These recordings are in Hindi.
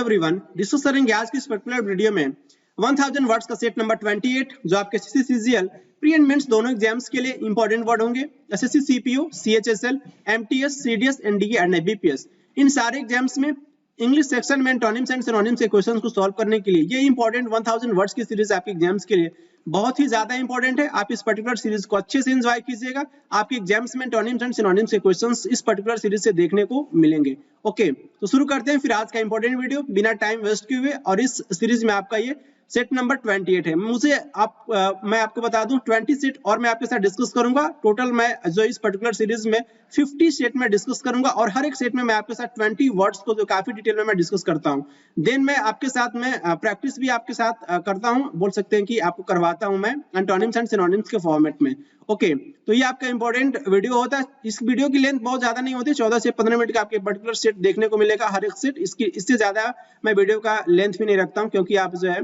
हेलो एवरीवन, डिस्कस करेंगे आज की इस पर्टिकुलर वीडियो में 1000 वर्ड्स का सेट नंबर 28 जो आपके SSC CGL pre and mains दोनों एग्जाम्स के लिए इंपॉर्टेंट वर्ड होंगे। SSC CPO, CHSL, MTS, CDS, NDA and BPS, इन सारे एग्जाम्स में इंग्लिश सेक्शन में एंटोनिम्स एंड सिनोनिम्स के क्वेश्चंस को सॉल्व करने के लिए ये इंपॉर्टेंट 1000 वर्ड्स की सीरीज आपके एग्जाम्स के लिए बहुत ही ज्यादा इंपॉर्टेंट है। आप इस पर्टिकुलर सीरीज को अच्छे से एंजॉय कीजिएगा। आपके एग्जाम्स में एंटोनिम्स एंड सिनोनिम्स के क्वेश्चंस इस पर्टिकुलर सीरीज से देखने को मिलेंगे। ओके, तो शुरू करते हैं फिर आज का इंपॉर्टेंट वीडियो बिना टाइम वेस्ट किए हुए। और इस सीरीज में आपका ये सेट नंबर 28 है। मैं आपको बता दूं 20 सेट और मैं आपके साथ डिस्कस करूंगा। टोटल मैं जो इस पर्टिकुलर सीरीज में 50 सेट में डिस्कस करूंगा और हर एक सेट में मैं आपके साथ 20 वर्ड्स को जो काफी डिटेल में मैं डिस्कस करता हूं। देन मैं आपके साथ में प्रैक्टिस भी आपके साथ करता हूं, बोल सकते हैं कि आपको करवाता हूं मैं एंटोनिम्स एंड सिनोनिम्स के फॉर्मेट में। ओके, तो ये आपका इंपॉर्टेंट वीडियो होता है। इस वीडियो की लेंथ बहुत ज्यादा नहीं होती, 14 से 15 मिनट का आपके पर्टिकुलर सेट देखने को मिलेगा हर एक सेट। इससे ज्यादा मैं वीडियो का लेंथ भी नहीं रखता हूं क्योंकि आप जो है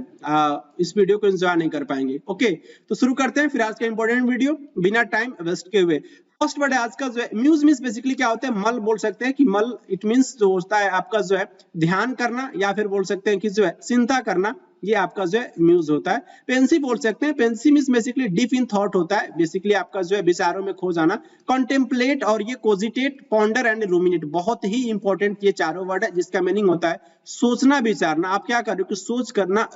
इस वीडियो को एंजॉय नहीं कर पाएंगे। ओके, तो शुरू करते हैं फिर आज का इंपॉर्टेंट वीडियो बिना टाइम वेस्ट किए हुए। फर्स्ट वर्ड है आज का जो है म्यूज मीन्स बेसिकली क्या होता है, मल बोल सकते हैं कि मल इट मीन्स जो होता है आपका जो है ध्यान करना, या फिर बोल सकते हैं कि जो है चिंता करना, ये आपका जो है म्यूज होता है। पेंसिव बोल सकते हैं, pensive means basically deep in thought होता है, बेसिकली आपका जो है विचारों में खो जाना। कॉन्टेम्पलेट और ये कोजिटेट, पॉन्डर एंड रूमिनेट, बहुत ही इंपॉर्टेंट ये चारों वर्ड है जिसका मीनिंग होता है सोचना विचारना। आप क्या कर रहे हो कि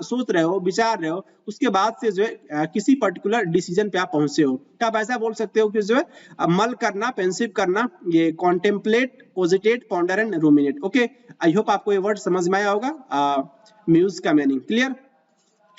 सोच रहे हो, विचार रहे हो, उसके बाद से जो है किसी पर्टिकुलर डिसीजन पे आप पहुंचे हो। तो आप ऐसा बोल सकते हो कि जो है मल करना, पेंसिव करना, ये contemplate, cogitate, ponder and ruminate. Okay, I hope आपको ये वर्ड समझ में आया होगा म्यूज का मीनिंग। क्लियर।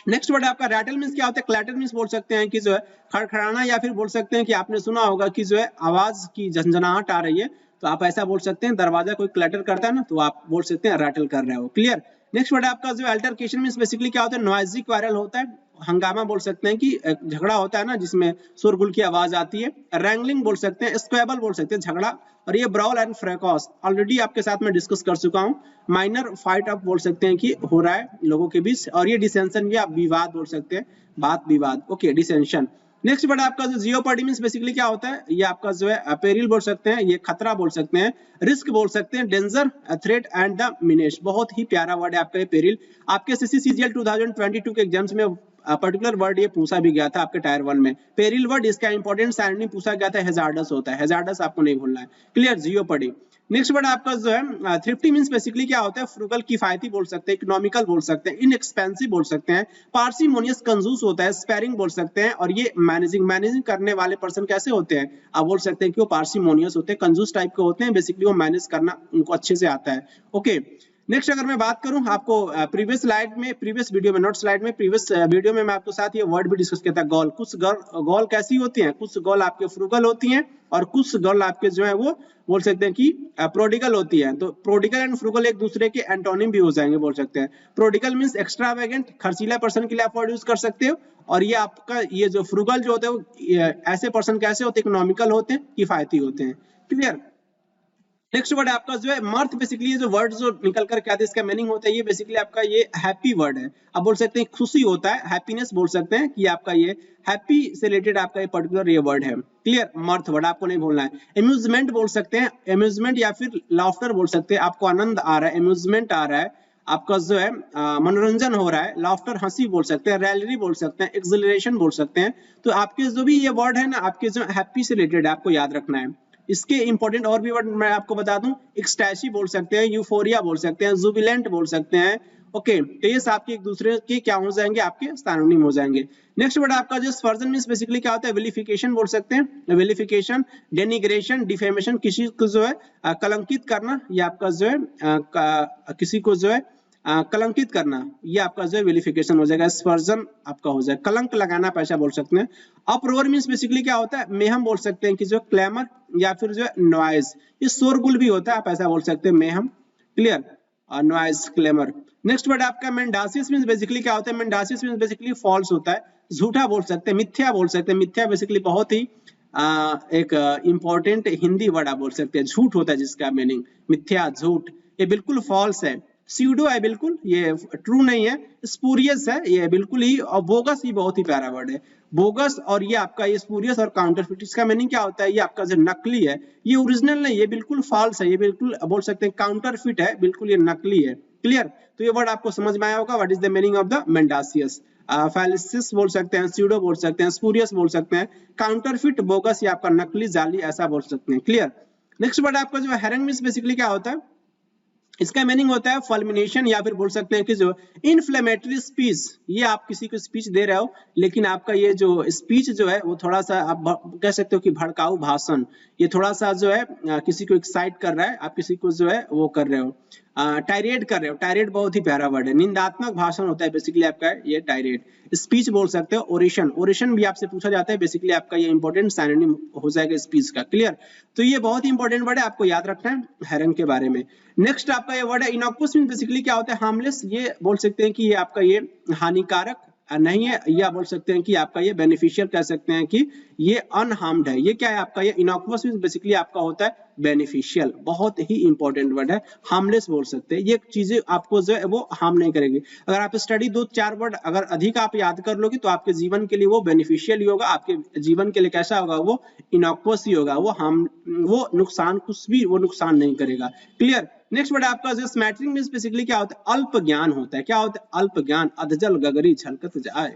नेक्स्ट वर्ड आपका रैटल मींस क्या होता है, क्लैटर मींस बोल सकते हैं कि जो है खड़खड़ाना, या फिर बोल सकते हैं कि आपने सुना होगा कि जो है आवाज की झंझनाहट आ रही है, तो आप ऐसा बोल सकते हैं। दरवाजा कोई क्लैटर करता है ना, तो आप बोल सकते हैं रैटल कर रहे हो। क्लियर। नेक्स्ट वर्ड आपका जो अल्टरकेशन मींस बेसिकली क्या होता है, नॉइजी क्वारल होता है, हंगामा बोल सकते हैं कि झगड़ा होता है ना जिसमें शोरगुल की आवाज आती है। रैंगलिंग बोल सकते हैं, स्क्वेबल बोल सकते हैं झगड़ा, और ये ब्राwl एंड फ्रैकॉस ऑलरेडी आपके साथ में डिस्कस कर चुका हूं। माइनर फाइट आप बोल सकते हैं कि हो रहा है लोगों के बीच, और ये डिसेंशन भी आप विवाद बोल सकते हैं, बात विवाद। ओके, डिसेंशन। नेक्स्ट वर्ड आपका जो जियोपर्डी मींस बेसिकली क्या होता है, ये आपका जो है पेरिल बोल सकते हैं, ये खतरा बोल सकते हैं, रिस्क बोल सकते हैं, danger, threat and the Minesh. बहुत ही प्यारा वर्ड है आपका ये पेरिल। आपके एसएससी सीजीएल 2022 के एग्जाम्स में पर्टिकुलर वर्ड ये पूछा भी गया था आपके टायर 1 में। पेरिल वर्ड, इसका इंपॉर्टेंट साइनिम पूछा गया था, हैजार्डस होता है, हैजार्डस आपको नहीं भूलना है। क्लियर, जियोपर्डी। नेक्स्ट वर्ड आपका जो है थ्रिफ्टी मींस बेसिकली क्या होता है, फ्रुगल, किफायती बोल सकते हैं, इकोनॉमिकल बोल सकते हैं, इनएक्सपेंसिव बोल सकते हैं, पार्सिमोनियस, कंजूस होता है, स्पेरिंग बोल सकते हैं, और ये मैनेजिंग करने वाले पर्सन कैसे होते हैं, आप बोल सकते हैं कि वो पार्सिमोनियस होते हैं, कंजूस टाइप के होते हैं, बेसिकली वो मैनेज करना उनको अच्छे से आता है। ओके, नेक्स्ट अगर मैं बात करूं, आपको प्रीवियस वीडियो में, नोट स्लाइड में, प्रीवियस वीडियो में मैं आपके साथ ये वर्ड भी डिस्कस किया था, गॉल। कुछ गॉल कैसी होती हैं, कुछ गॉल आपके फ्रुगल होती हैं, और कुछ गॉल आपके जो है वो बोल सकते हैं कि प्रोडिगल होती है। तो प्रोडिगल एंड फ्रुगल एक दूसरे के एंटोनिम भी हो जाएंगे, बोल सकते हैं। प्रोडिगल मींस एक्स्ट्रावेगेंट, खर्चीला पर्सन के लिए आप वर्ड यूज कर सकते हो, और ये आपका ये जो फ्रुगल जो होते हैं वो ऐसे पर्सन कैसे होते हैं, इकोनॉमिकल होते हैं, किफायती होते हैं। क्लियर। नेक्स्ट वर्ड आपका जो है मर्थ, बेसिकली जो वर्ड जो निकल कर के आते हैं इसका मीनिंग होता है ये बेसिकली आपका ये हैप्पी वर्ड है। आप बोल सकते हैं खुशी होता है, हैप्पीनेस बोल सकते हैं कि आपका ये हैप्पी से रिलेटेड आपका ये पर्टिकुलर ये वर्ड है। क्लियर, मर्थ वर्ड आपको नहीं भूलना है। एम्यूजमेंट बोल सकते हैं, एम्यूजमेंट या फिर लाफ्टर बोल सकते हैं, आपको आनंद आ रहा है, एम्यूजमेंट आ रहा है, आपका जो है मनोरंजन हो रहा है। लाफ्टर हंसी बोल सकते हैं, रैलरी बोल सकते हैं, एक्सिलरेशन बोल सकते हैं। तो आपके जो भी ये वर्ड है ना, आपके जो हैप्पी से रिलेटेड आपको याद रखना है। इसके इंपॉर्टेंट और भी वर्ड मैं आपको बता दूं, एक्सटैसी बोल सकते हैं, यूफोरिया बोल सकते हैं, जुबिलेंट बोल सकते हैं। ओके, तो ये आपके एक दूसरे के क्या हो जाएंगे, आपके सिनोनिम हो जाएंगे। नेक्स्ट वर्ड आपका जो स्पर्जन मींस बेसिकली क्या होता है, विलिफिकेशन बोल सकते हैं, विलिफिकेशन, डेनिग्रेशन, डिफेमेशन, किसी को जो है कलंकित करना, या आपका जो है किसी को जो है कलंकित करना, ये आपका जो है विलिफिकेशन हो जाएगा, स्पर्जन आपका हो जाएगा, कलंक लगाना आप ऐसा बोल सकते हैं। अपरोर मींस बेसिकली क्या होता है, मेहम बोल सकते हैं कि जो क्लैमर, या फिर जो है नॉइज, ये शोरगुल भी होता है, आप ऐसा बोल सकते हैं mayhem. Clear, noise, clamour. Next word आपका मेंडासिस मींस बेसिकली क्या होता है, मेंडासिस मींस बेसिकली फॉल्स होता है, झूठा बोल सकते हैं, मिथ्या बोल सकते हैं। मिथ्या बेसिकली बहुत ही एक इंपॉर्टेंट हिंदी वर्ड आप बोल सकते हैं, झूठ होता है जिसका मीनिंग मिथ्या, झूठ, ये बिल्कुल फॉल्स है। सीडो है बिल्कुल, ये ट्रू नहीं है। स्पूरियस है, ये बिल्कुल ही, और बोगस ही बहुत ही प्यारा वर्ड है, बोगस। और ये आपका ये स्पूरियस और काउंटरफिट, इसका मीनिंग क्या होता है, ये आपका जो नकली है, ये ओरिजिनल नहीं, ये बिल्कुल फॉल्स है, ये बिल्कुल बोल सकते हैं काउंटरफिट है, बिल्कुल ये नकली है। क्लियर? तो ये वर्ड आपको समझ में आया होगा, what is the meaning of the mendacious. Fallacies बोल सकते हैं, स्यूडो बोल सकते हैं, स्पूरियस बोल सकते हैं, काउंटरफिट, बोगस, या आपका नकली, जाली, ऐसा बोल सकते हैं। क्लियर? नेक्स्ट वर्ड आपका जो हेरेंग मींस बेसिकली क्या होता है, इसका मीनिंग होता है फल्मिनेशन, या फिर बोल सकते हैं कि जो इन्फ्लेमेटरी स्पीच, ये आप किसी को स्पीच दे रहे हो लेकिन आपका ये जो स्पीच जो है वो थोड़ा सा आप कह सकते हो कि भड़काऊ भाषण, ये थोड़ा सा जो है किसी को एक्साइट कर रहा है, आप किसी को जो है वो कर रहे हो, टायरेट कर रहे हो। टायरेट बहुत ही प्यारा वर्ड है, निंदात्मक भाषण होता है बेसिकली आपका ये टायरेट। स्पीच बोल सकते हो, ओरेशन, ओरेशन भी आपसे पूछा जाता है, बेसिकली आपका ये इंपॉर्टेंट सिनोनिम हो जाएगा स्पीच का। क्लियर? तो ये बहुत ही इंपॉर्टेंट वर्ड है, आपको याद रखना है हेरन के बारे में। नेक्स्ट आपका ये वर्ड है इनोकुअस, बेसिकली क्या होता है, हार्मलेस, ये बोल सकते हैं कि ये आपका ये हानिकारक नहीं है, या बोल सकते हैं कि आपका ये बेनिफिशियल, कह सकते हैं कि ये अनहार्म्ड है। ये क्या है आपका ये इनोकुअस बेसिकली आपका होता है बेनिफिशियल, बहुत ही इंपॉर्टेंट वर्ड है। हार्मलेस बोल सकते हैं, ये चीजें आपको जो है वो हार्म नहीं करेगी। अगर आप स्टडी 2-4 वर्ड अगर अधिक आप याद कर लोगे तो आपके जीवन के लिए वो बेनिफिशियल ही होगा, आपके जीवन के लिए कैसा होगा, वो इनोकुअस ही होगा, वो नुकसान कुछ भी वो नुकसान नहीं करेगा। क्लियर? नेक्स्ट वर्ड आपका जो स्मैटरिंग मींस बेसिकली क्या होता है, अल्प ज्ञान होता है। क्या होता है? अल्प ज्ञान, अधजल गगरी छलकत जाए,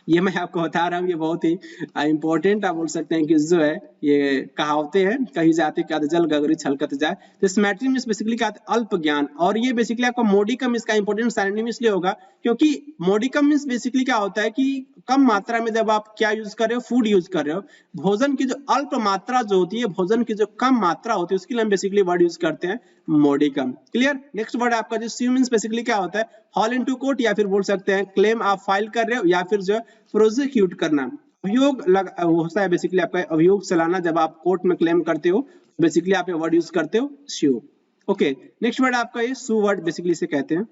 ये मैं आपको बता रहा हूँ, ये बहुत ही इंपॉर्टेंट आप बोल सकते हैं कि जो है ये कहावतें हैं, कही जाती है कि अधजल गगरी छलकत जाए। तो स्मैटरिंग मींस बेसिकली क्या होता है, अल्प ज्ञान। और ये बेसिकली आपका मोडिकम इसका इंपॉर्टेंट सिनोनिम इसलिए होगा क्योंकि मोडिकम मींस बेसिकली क्या होता है कि कम मात्रा में जब आप क्या यूज कर रहे हो, फूड यूज कर रहे हो, भोजन की जो अल्प मात्रा जो होती है, भोजन की जो कम मात्रा होती है, उसके लिए हम बेसिकली वर्ड यूज करते हैं मोडिकम। क्लियर? नेक्स्ट वर्ड आपका जो स्यू मींस बेसिकली क्या होता है, हॉल इनटू कोर्ट, या फिर बोल सकते हैं क्लेम आप फाइल कर रहे हो, या फिर जो प्रोसिक्यूट करना, अभियोग होता है बेसिकली आपका अभियोग चलाना, जब आप कोर्ट में क्लेम करते हो बेसिकली आप ये वर्ड यूज करते हो स्यू। ओके, नेक्स्ट वर्ड आपका ये सू वर्ड बेसिकली से कहते हैं।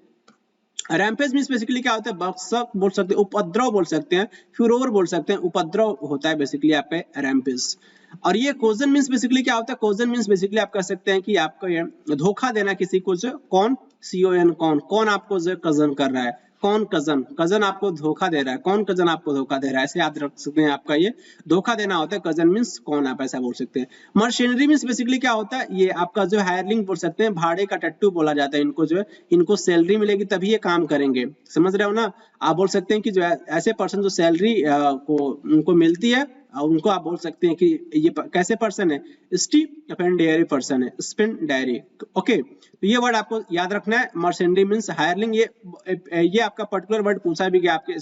रैम्पेज मींस बेसिकली क्या होता है, बक्सक बोल सकते हैं, उपद्रव बोल सकते हैं, फ्यूरोर बोल सकते हैं, उपद्रव होता है बेसिकली आपका रैम्पेज। और ये कोजन मींस बेसिकली क्या होता है, कोजन मींस बेसिकली आप कह सकते हैं कि आपको ये धोखा देना किसी को, जो कौन, CON, कौन आपको जो कजन कर रहा है, कौन कजन, कजन आपको धोखा दे रहा है, कौन कजन आपको धोखा दे रहा है, ऐसे याद रख सकते हैं। आपका ये धोखा देना होता है, कजन मींस कौन, आप ऐसा बोल सकते हैं। मर्शनरी मींस बेसिकली क्या होता है, ये आपका जो हायरलिंग बोल सकते हैं, भाड़े का टट्टू बोला जाता है इनको, जो है इनको सैलरी मिलेगी तभी ये काम करेंगे, समझ रहे हो ना। आप बोल सकते हैं कि जो ऐसे पर्सन जो सैलरी को उनको मिलती है, उनको आप बोल सकते हैं कि ये कैसे पर्सन है, स्टिपेंडियरी पर्सन है, स्पेंडायरी। ओके, तो ये वर्ड आपको याद रखना है, मर्सेंडरी मींस हायरलिंग। ये आपका पर्टिकुलर वर्ड पूछा भी गया आपके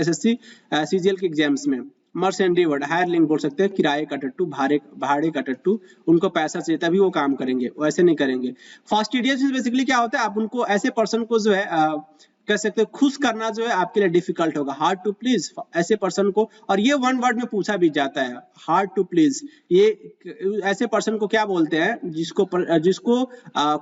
SSC CGL के एग्जाम्स में। मर्सेंडरी वर्ड, हायरलिंग बोल सकते हैं, किराए का टट्टू, भाड़े का टट्टू, उनको पैसा चाहिए तभी वो काम करेंगे, वैसे नहीं करेंगे। फास्टिडियस बेसिकली क्या होता है, आप उनको ऐसे पर्सन को जो है कह सकते हैं खुश करना जो है आपके लिए डिफिकल्ट होगा, हार्ड टू प्लीज, ऐसे पर्सन को। और ये वन वर्ड में पूछा भी जाता है, हार्ड टू प्लीज, ये ऐसे पर्सन को क्या बोलते हैं, जिसको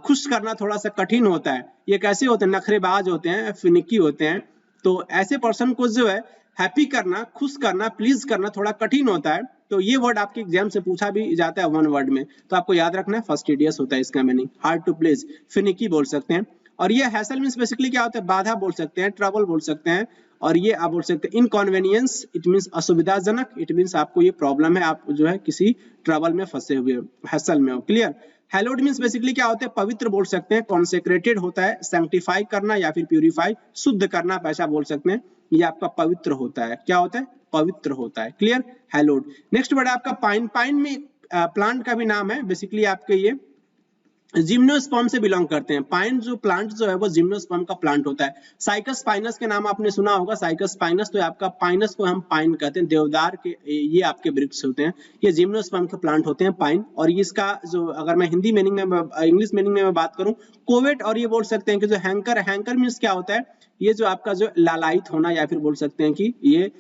खुश करना थोड़ा सा कठिन होता है। ये कैसे होते हैं, नखरेबाज होते हैं, फिनिकी होते हैं। तो ऐसे पर्सन को जो है हैप्पी करना, खुश करना, प्लीज करना थोड़ा कठिन होता है। तो ये वर्ड आपके एग्जाम से पूछा भी जाता है वन वर्ड में, तो आपको याद रखना है, फास्टिडियस होता है इसका meaning, hard to please, finicky बोल सकते हैं। और ये हैसल मींस बेसिकली क्या होता है, बाधा बोल सकते हैं, ट्रबल बोल सकते हैं। और ये आप बोल सकते हैं इनकन्वीनियंस, इट मींस असुविधाजनक, इट मींस आपको ये प्रॉब्लम है, आप जो है किसी ट्रबल में फंसे हुए हो, हैसल में हो। क्लियर? हैलोड मींस बेसिकली क्या होता है, पवित्र बोल सकते हैं, कॉन्सेक्रेटेड होता है, सैंक्टिफाई करना या फिर प्यूरिफाई, शुद्ध करना, ऐसा बोल सकते हैं। ये आपका पवित्र होता है, क्या होता है, पवित्र होता है। क्लियर? हैलोड। नेक्स्ट वर्ड आपका पाइन, पाइन में प्लांट का भी नाम है, बेसिकली आपके ये जिम्नोस्पर्म से बिलोंग करते हैं। पाइन जो प्लांट जो है वो जिम्नोस्पर्म का प्लांट होता है। साइकस पाइनस के नाम आपने सुना होगा, साइकस पाइनस, तो आपका पाइनस को हम पाइन कहते हैं, देवदार के ये आपके वृक्ष होते हैं, ये जिम्नोस्पर्म के प्लांट होते हैं पाइन। और इसका जो अगर मैं हिंदी मीनिंग में, इंग्लिश मीनिंग में मैं बात करूं, कोवेट, और ये बोल सकते हैं कि जो हैंकर, हैंकर मीन्स क्या होता है, ये जो आपका जो लालायित होना, या फिर बोल सकते हैं कि ये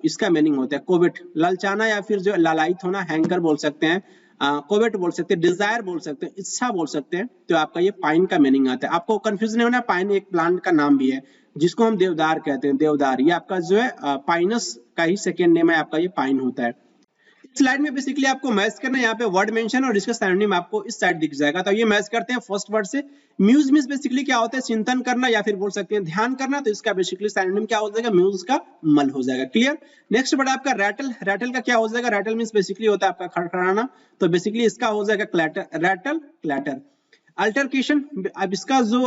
इसका मीनिंग होता है कोवेट, ललचाना, या फिर जो लालायित होना, हैंकर बोल सकते हैं, कोवेट बोल सकते हैं, डिजायर बोल सकते हैं, इच्छा बोल सकते हैं। तो आपका ये पाइन का मीनिंग आता है। आपको कंफ्यूज नहीं होना, पाइन एक प्लांट का नाम भी है जिसको हम देवदार कहते हैं, देवदार। ये आपका जो है पाइनस का ही सेकेंड नेम है, आपका ये पाइन होता है। स्लाइड में बेसिकली आपको मैच करना है, यहाँ पे वर्ड मेंशन और इसका सिनोनिम आपको इस साइड दिख जाएगा। तो ये मैच करते हैं फर्स्ट वर्ड से। म्यूज मींस बेसिकली क्या होता है, चिंतन करना या फिर बोल सकते हैं ध्यान करना, तो इसका बेसिकली सिनोनिम क्या हो जाएगा, म्यूज का मल हो जाएगा। क्लियर? नेक्स्ट वर्ड आपका रैटल, रैटल का क्या हो जाएगा, रैटल मींस बेसिकली होता है आपका खड़खड़ाना, तो बेसिकली इसका हो जाएगा क्लैटर, रैटल क्लैटर। अल्टरकेशन, अब इसका जो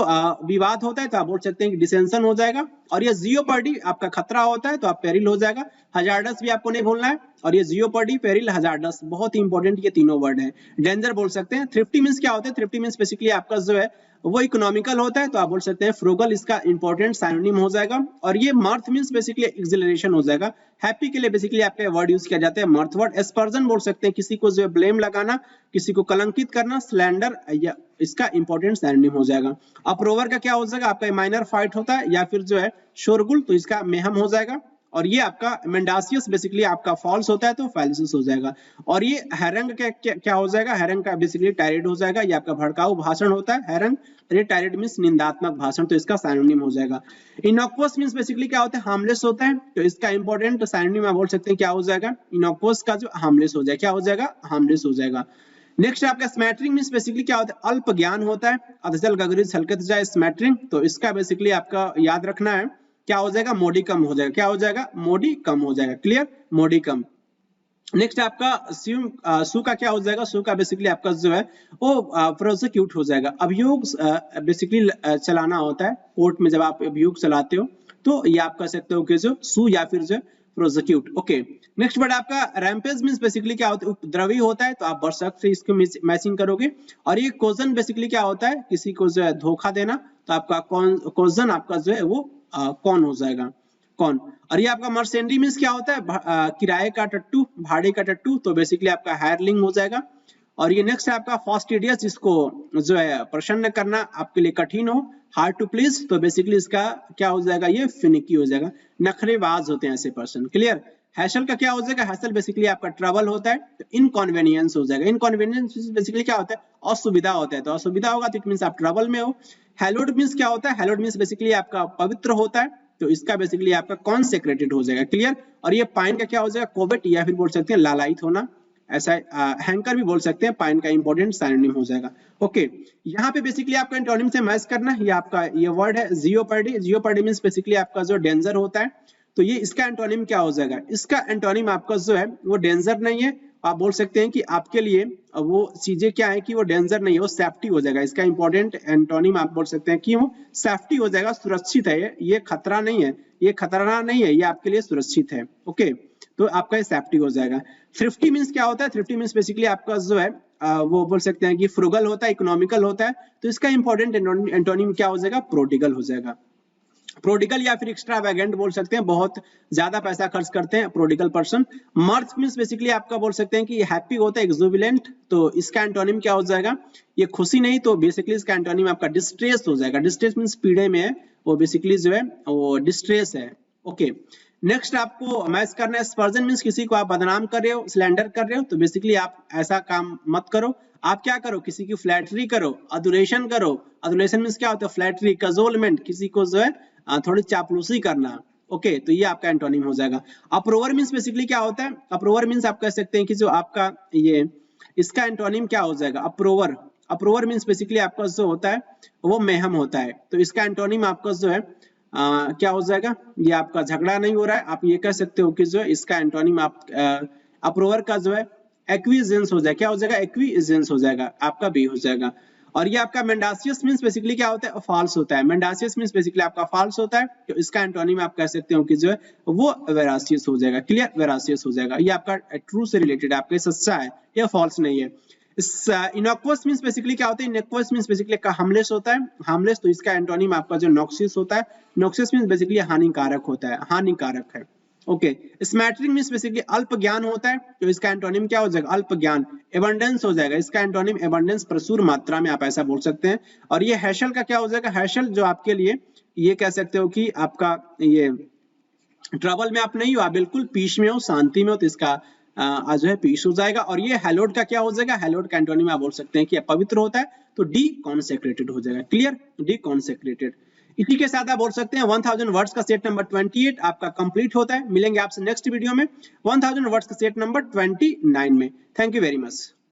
विवाद होता है तो आप बोल सकते हैं कि डिसेंशन हो जाएगा। और ये जियोपर्डी आपका खतरा होता है तो आप पेरिल हो जाएगा। हजार्डस भी आपको नहीं भूलना है। और ये जियोपर्डी, पेरिल, हजार्डस बहुत ही इंपॉर्टेंट ये तीनों वर्ड हैं। डेंजर बोल सकते हैं। थ्रिफ्टी मींस क्या होता है? थ्रिफ्टी मींस बेसिकली आपका जो है वो इकोनॉमिकल होता है तो आप बोल सकते हैं फ्रूगल इसका इंपॉर्टेंट साइनोनिम हो जाएगा। और ये मर्थ मींस बेसिकली एक्सिलरेशन हो जाएगा। हैप्पी के लिए बेसिकली आपका वर्ड यूज किया जाता है मर्थ वर्ड। एस्पर्जन बोल सकते हैं किसी को जो है ब्लेम लगाना, किसी को कलंकित करना। स्लैंडर या इसका इंपॉर्टेंट साइनोनिम हो जाएगा। अप्रोवर का क्या हो जाएगा? आपका माइनर फाइट होता है या फिर जो है शोरगुल तो इसका मेहम हो जाएगा। और ये आपका मेंडासियस बेसिकली आपका फॉल्स होता है तो फैलिसिस हो जाएगा। और ये हैरंग क्या हो जाएगा? हैरंग का बेसिकली टायरेड हो जाएगा। ये आपका भड़काऊ भाषण होता है हैरंग। ये टायरेड मींस निंदात्मक भाषण तो इसका साइनोनिम हो जाएगा। इनॉक्वस मींस बेसिकली क्या होता है? हार्मलेस होता है तो इसका इंपॉर्टेंट साइनोनिम आप बोल सकते हैं क्या हो जाएगा? इनॉक्वस का जो हार्मलेस हो जाएगा, क्या हो जाएगा? हार्मलेस हो जाएगा। नेक्स्ट आपका स्मैटरिंग मींस बेसिकली क्या होता है? अल्प ज्ञान होता है। अधजल गगरिज हल्कत जाए स्मैटरिंग तो इसका बेसिकली आपका याद रखना है क्या हो जाएगा? मोडिकम हो जाएगा। क्या हो जाएगा? मोडिकम हो जाएगा। क्लियर? मोडिकम। नेक्स्ट आपका सू का क्या हो जाएगा? सू का बेसिकली आपका जो है वो प्रोसिक्यूट हो जाएगा। अभियोग बेसिकली चलाना होता है कोर्ट में। जब आप अभियोग चलाते हो तो ये आप कह सकते हो कि जो सू या फिर जो प्रोसिक्यूट। ओके, नेक्स्ट वर्ड आपका रैम्पेज मींस बेसिकली क्या होता है? उपद्रवी होता है तो आप बरसक से इसको मैचिंग करोगे। और ये कोजन बेसिकली क्या होता है? किसी को जो है धोखा देना तो आपका कोजन आपका जो है वो कौन हो जाएगा? कौन। और ये आपका मर्सेंडी मींस क्या होता है? किराए का टट्टू, भाड़े का टट्टू तो बेसिकली आपका हायरलिंग हो जाएगा। और ये नेक्स्ट है आपका फास्टिडियस, जिसको जो है प्रसन्न करना आपके लिए कठिन हो, हार्ड टू प्लीज तो बेसिकली इसका क्या हो जाएगा? ये फिनिकी हो जाएगा। नखरेबाज होते हैं ऐसे पर्सन। क्लियर? हैसल का क्या हो जाएगा? हैसल बेसिकली आपका ट्रबल होता है तो इनकन्वीनियंस हो जाएगा। इनकन्वीनियंस बेसिकली क्या होता है? असुविधा होता है तो असुविधा होगा तो इट मींस आप ट्रबल में हो। हैलोड मींस क्या होता है? हैलोड मींस बेसिकली आपका पवित्र होता है तो इसका बेसिकली आपका कॉन्सेक्रेटेड हो जाएगा। क्लियर? और ये पाइन का क्या हो जाएगा? कोवेट या फिर बोल सकते हैं लालायित होना। ऐसा हैंकर भी बोल सकते हैं। पाइन का इंपॉर्टेंट साइनोनिम हो जाएगा। ओके, यहाँ पे बेसिकली आपका एंटोनिम से मैच करना है। ये आपका ये वर्ड है जियोपर्डी। जियोपर्डी मींस बेसिकली आपका जो डेंजर होता है तो ये इसका एंटोनिम क्या हो जाएगा? इसका एंटोनिम आपका जो है वो डेंजर नहीं है। आप बोल सकते हैं कि आपके लिए वो चीजें क्या है कि वो डेंजर नहीं है, वो सेफ्टी हो जाएगा। इसका इंपॉर्टेंट एंटोनिम आप बोल सकते हैं कि वो सेफ्टी हो जाएगा, सुरक्षित है। ये खतरा नहीं है, ये खतरा नहीं है, ये आपके लिए सुरक्षित है। ओके, तो आपका ये सेफ्टी हो जाएगा। थ्रिफ्टी मींस क्या होता है? थ्रिफ्टी मींस बेसिकली आपका जो है वो बोल सकते हैं कि फ्रुगल होता है, इकोनॉमिकल होता है तो इसका इंपॉर्टेंट एंटोनिम क्या हो जाएगा? प्रोडिगल हो जाएगा। प्रोडिगल या फिर एक्स्ट्रावेगेंट बोल सकते हैं, बहुत ज्यादा पैसा खर्च करते हैं प्रोडिगल पर्सन। मर्थ मींस बेसिकली आपका बोल सकते हैं कि हैप्पी होता है, एक्सुबिलेंट तो इसका एंटोनिम क्या हो जाएगा? ये खुशी नहीं तो बेसिकली इसका एंटोनिम आपका डिस्ट्रेस हो जाएगा। डिस्ट्रेस मींस पीड़े में है, वो बेसिकली जो है वो डिस्ट्रेस है। ओके, नेक्स्ट आपको मैच करना है। स्पर्जन मींस किसी को आप बदनाम कर रहे हो, स्लैंडर कर रहे हो तो बेसिकली आप ऐसा काम मत करो। आप क्या करो? किसी की फ्लैटरी करो, अडुलेशन करो। अडुलेशन मींस क्या होता है? फ्लैटरी, कजोलमेंट, किसी को जो है थोड़ी चापलूसी करना। ओके, तो ये आपका एंटोनिम हो जाएगा। अप्रूवर मींस बेसिकली क्या होता है? अप्रूवर मींस आप कह सकते हैं कि जो आपका ये इसका एंटोनिम क्या हो जाएगा? अप्रूवर। अप्रूवर मींस बेसिकली आपका जो होता है वो मेहम होता है तो इसका एंटोनिम आपका जो है क्या हो जाएगा? ये आपका झगड़ा नहीं हो रहा है, आप ये कह सकते हो कि जो है इसका एंटोनिम आप अप्रूवर का जो है एक्विजेंस हो जाएगा। क्या हो जाएगा? एक्विजेंस हो जाएगा, आपका बी हो जाएगा। और ये आपका मेंडासियस मींस बेसिकली क्या होता है? फॉल्स होता है। मेंडासियस मींस बेसिकली आपका फॉल्स होता है तो इसका एंटोनिम आप कह सकते हो कि जो है वो वेरासियस हो जाएगा। क्लियर? वेरासियस हो जाएगा। ये आपका ट्रू से रिलेटेड है, आपके सच्चा है, ये फॉल्स नहीं है। इनोक्वस मींस बेसिकली क्या होता है? इनोक्वस मींस बेसिकली हार्मलेस होता है। हार्मलेस तो इसका एंटोनिम आपका जो नॉक्सियस होता है। नॉक्सियस मींस बेसिकली हानिकारक होता है, हानिकारक है। ओके, स्मैटरिंग मींस बेसिकली अल्प ज्ञान होता है तो इसका एंटोनिम क्या हो जाएगा? अल्प ज्ञान। एबंडेंस हो जाएगा, इसका एंटोनिम एबंडेंस, प्रचुर मात्रा में, आप ऐसा बोल सकते हैं। और ये हैशल का क्या हो जाएगा? हैशल जो आपके लिए ये कह सकते हो कि आपका ये ट्रबल में आप नहीं हो, आप बिल्कुल पीस में हो, शांति में हो तो इसका जो है पीस हो जाएगा। और ये हैलोड का क्या हो जाएगा? हैलोड का एंटोनिम आप बोल सकते हैं कि पवित्र होता है तो डी कॉन्सेक्रेटेड हो जाएगा। क्लियर? D consecrated. इसी के साथ आप बोल सकते हैं 1000 वर्ड्स का सेट नंबर 28 आपका कंप्लीट होता है। मिलेंगे आपसे नेक्स्ट वीडियो में 1000 वर्ड्स का सेट नंबर 29 में। Thank you very much.